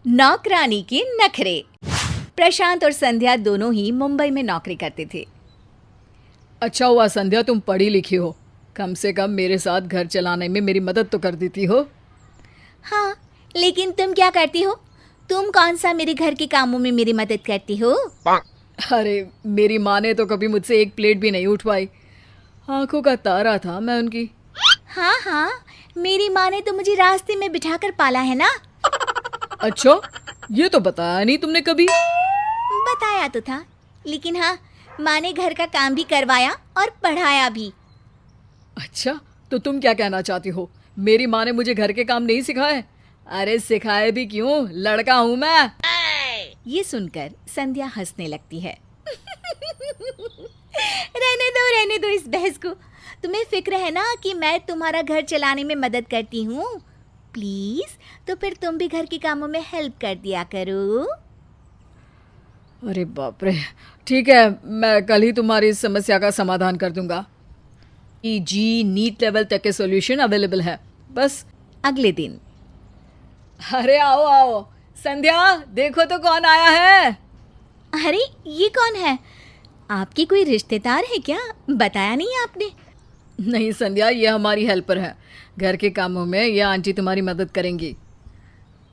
नौकरानी के नखरे। प्रशांत और संध्या दोनों ही मुंबई में नौकरी करते थे। अच्छा हुआ संध्या तुम पढ़ी लिखी हो, कम से कम मेरे साथ घर चलाने में मेरी मदद तो कर देती हो। हाँ, लेकिन तुम क्या करती हो? तुम कौन सा मेरे घर के कामों में मेरी मदद करती हो? अरे मेरी माँ ने तो कभी मुझसे एक प्लेट भी नहीं उठवाई, आंखों का तारा था मैं उनकी। हाँ हाँ, मेरी माँ ने तो मुझे रास्ते में बिठाकर पाला है ना। अच्छा, ये तो बताया नहीं तुमने कभी। बताया तो था, लेकिन हाँ, माँ ने घर का काम भी करवाया और पढ़ाया भी। अच्छा, तो तुम क्या कहना चाहती हो? मेरी माँ ने मुझे घर के काम नहीं सिखाए? अरे सिखाए भी क्यों, लड़का हूँ मैं। ये सुनकर संध्या हंसने लगती है। रहने दो इस बहस को। तुम्हें फिक्र है ना कि मैं तुम्हारा घर चलाने में मदद करती हूँ। प्लीज, तो फिर तुम भी घर के कामों में हेल्प कर दिया करो। अरे बाप रे, ठीक है, मैं कल ही तुम्हारी इस समस्या का समाधान कर दूंगा। जी नीट लेवल तक के सॉल्यूशन अवेलेबल है बस। अगले दिन। अरे आओ आओ संध्या, देखो तो कौन आया है। अरे ये कौन है? आपकी कोई रिश्तेदार है क्या? बताया नहीं आपने। नहीं संध्या, ये हमारी हेल्पर है, घर के कामों में ये आंटी तुम्हारी मदद करेंगी।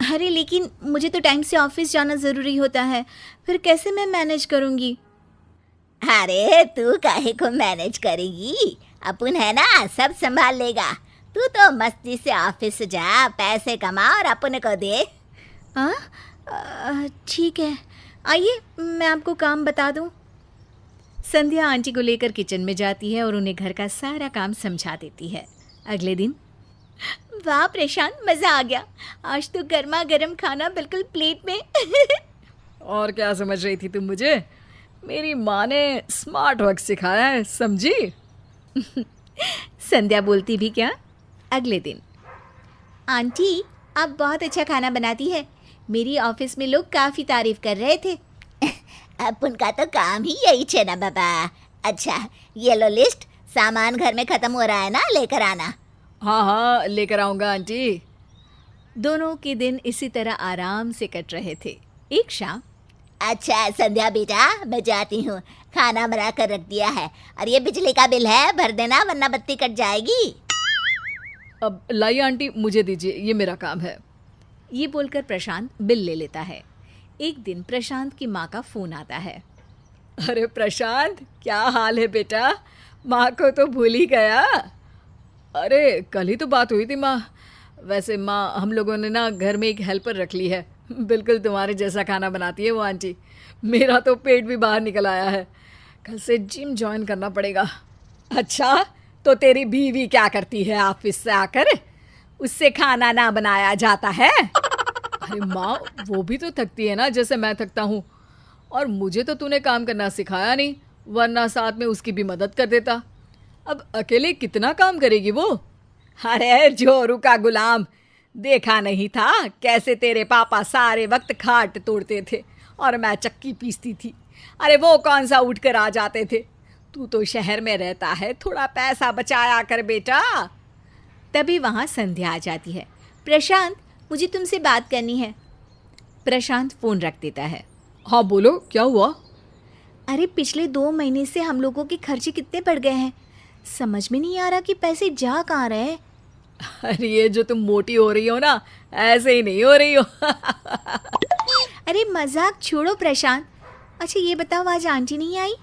अरे लेकिन मुझे तो टाइम से ऑफिस जाना ज़रूरी होता है, फिर कैसे मैं मैनेज करूँगी? अरे तू काहे को मैनेज करेगी? अपन है ना, सब संभाल लेगा। तू तो मस्ती से ऑफिस जा, पैसे कमा और अपन को दे। ठीक है, आइए मैं आपको काम बता दूँ। संध्या आंटी को लेकर किचन में जाती है और उन्हें घर का सारा काम समझा देती है। अगले दिन। वाह प्रशांत, मज़ा आ गया। आज तो गर्मा गर्म खाना बिल्कुल प्लेट में। और क्या समझ रही थी तुम मुझे? मेरी माँ ने स्मार्ट वर्क सिखाया है, समझी? संध्या बोलती भी क्या। अगले दिन। आंटी, आप बहुत अच्छा खाना बनाती है। मेरी ऑफिस में लोग काफ़ी तारीफ कर रहे थे। अब उनका तो काम ही यही है ना बाबा। अच्छा, ये लो लिस्ट, सामान घर में ख़त्म हो रहा है ना, लेकर आना। हाँ हाँ, लेकर आऊँगा आंटी। दोनों के दिन इसी तरह आराम से कट रहे थे। एक शाम। अच्छा संध्या बेटा, मैं जाती हूँ, खाना बना कर रख दिया है, और ये बिजली का बिल है, भर देना वरना बत्ती कट जाएगी। अब लाइए आंटी, मुझे दीजिए, ये मेरा काम है। ये बोलकर प्रशांत बिल ले लेता है। एक दिन प्रशांत की माँ का फ़ोन आता है। अरे प्रशांत, क्या हाल है बेटा? माँ को तो भूल ही गया। अरे कल ही तो बात हुई थी माँ। वैसे माँ, हम लोगों ने ना घर में एक हेल्पर रख ली है, बिल्कुल तुम्हारे जैसा खाना बनाती है वो आंटी। मेरा तो पेट भी बाहर निकल आया है, कल से जिम ज्वाइन करना पड़ेगा। अच्छा, तो तेरी बीवी क्या करती है ऑफिस से आकर? उससे खाना ना बनाया जाता है? अरे माँ, वो भी तो थकती है ना जैसे मैं थकता हूँ। और मुझे तो तूने काम करना सिखाया नहीं, वरना साथ में उसकी भी मदद कर देता। अब अकेले कितना काम करेगी वो? अरे जोरू का गुलाम, देखा नहीं था कैसे तेरे पापा सारे वक्त खाट तोड़ते थे और मैं चक्की पीसती थी। अरे वो कौन सा उठ कर आ जाते थे। तू तो शहर में रहता है, थोड़ा पैसा बचाया कर बेटा। तभी वहाँ संध्या आ जाती है। प्रशांत, मुझे तुमसे बात करनी है। प्रशांत फ़ोन रख देता है। हाँ बोलो, क्या हुआ? अरे पिछले 2 महीने से हम लोगों के खर्चे कितने बढ़ गए हैं, समझ में नहीं आ रहा कि पैसे जा कहाँ रहे हैं। अरे ये जो तुम मोटी हो रही हो ना, ऐसे ही नहीं हो रही हो। अरे मजाक छोड़ो प्रशांत। अच्छा ये बताओ, आज आंटी नहीं आई?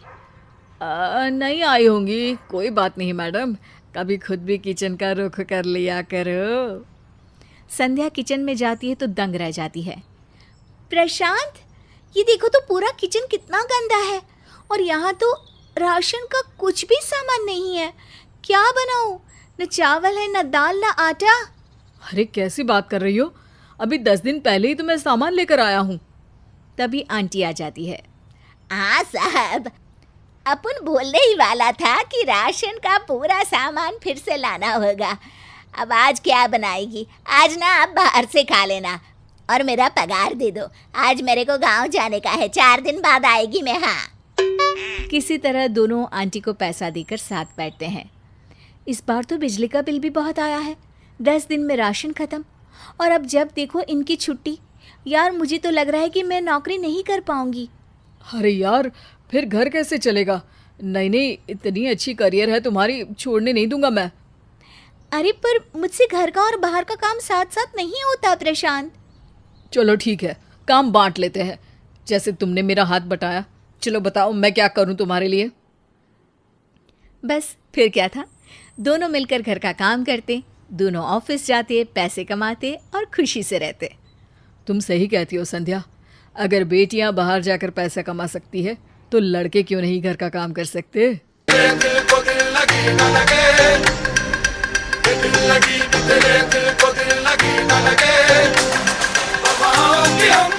नहीं आई होंगी, कोई बात नहीं मैडम, कभी खुद भी किचन का रुख कर लिया करो। संध्या किचन में जाती है तो दंग रह जाती है। प्रशांत, ये देखो तो पूरा किचन कितना गंदा है, और यहाँ तो राशन का कुछ भी सामान नहीं है। क्या बनाऊँ? न चावल है, न दाल, न आटा। अरे कैसी बात कर रही हो? अभी 10 दिन पहले ही तो मैं सामान लेकर आया हूँ। तभी आंटी आ जाती है। हाँ साहब, अपन बोलने ही वाला था कि राशन का पूरा सामान फिर से लाना होगा। अब आज क्या बनाएगी? आज ना आप बाहर से खा लेना, और मेरा पगार दे दो। आज मेरे को गांव जाने का है, 4 दिन बाद आएगी मैं। हाँ। किसी तरह दोनों आंटी को पैसा देकर साथ बैठते हैं। इस बार तो बिजली का बिल भी बहुत आया है, 10 दिन में राशन ख़त्म, और अब जब देखो इनकी छुट्टी। यार मुझे तो लग रहा है कि मैं नौकरी नहीं कर पाऊंगी। अरे यार, फिर घर कैसे चलेगा? नहीं नहीं, इतनी अच्छी करियर है तुम्हारी, छोड़ने नहीं दूंगा मैं। अरे पर मुझसे घर का और बाहर का काम साथ साथ नहीं होता प्रशांत। चलो ठीक है, काम बांट लेते हैं। जैसे तुमने मेरा हाथ बटाया, चलो बताओ मैं क्या करूं तुम्हारे लिए। बस फिर क्या था, दोनों मिलकर घर का काम करते, दोनों ऑफिस जाते, पैसे कमाते और खुशी से रहते। तुम सही कहती हो संध्या, अगर बेटियां बाहर जाकर पैसा कमा सकती है तो लड़के क्यों नहीं घर का काम कर सकते। दिल को दिल लगी न लगे, दिल लगी तेरे दिल को दिल लगी न लगे, अब आओ कि हम